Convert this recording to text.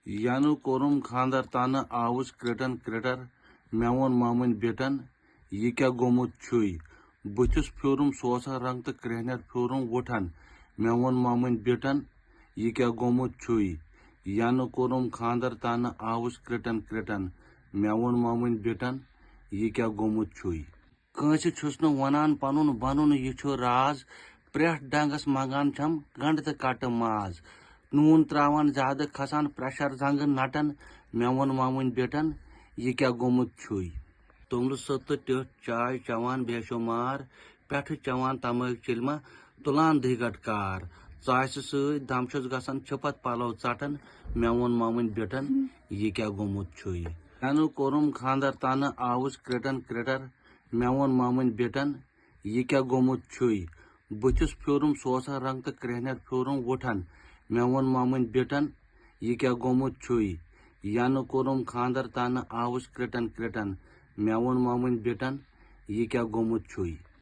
Yanu korum khandar tana avus kretan kretar mevon mamun betan ये क्या गोमुत छुई बुथिस फ्योरुम सोसा रंग तो क्रेहनर फ्योरुम वुठन मेवन मामुन बेटन ये क्या गोमुत छुई यानो कोरुम खांदर ताना आवुस क्रेटन क्रेटन मेवन मामुन बेटन ये क्या गोमुत छुई कांसे छुस न वनान पनुन बनुन ये छु राज प्रेठ डंगस मंगान छम गंड त काट माज नून त्रावन ज्यादा खसान प्रेशर जंग नटन मेवन मामुन बेटन ये क्या गोमुत छुई तुमल सत चाय चवान बेशुमार पे चवान तमक चिलमा तुलान दिगट कार चास सम गसान छपत पलो चटन मेवन मामुन बेटन ये क्या गोमुत छुई यानु कोरुम खांदर ताना आवुस क्रेटन क्रेटर मेवन मामुन बेटन ये क्या गोमुत छुई बुथिस फ्योरुम सोसा रंग तो क्रेहनर फ्योरुम वुठन मेवन मामुन बेटन ये क्या गोमुत छुई यानु कोरुम खांदर ताना आवुस क्रेटन क्रेटन मेवन मामुन बेटन ये क्या गोमुत छुई।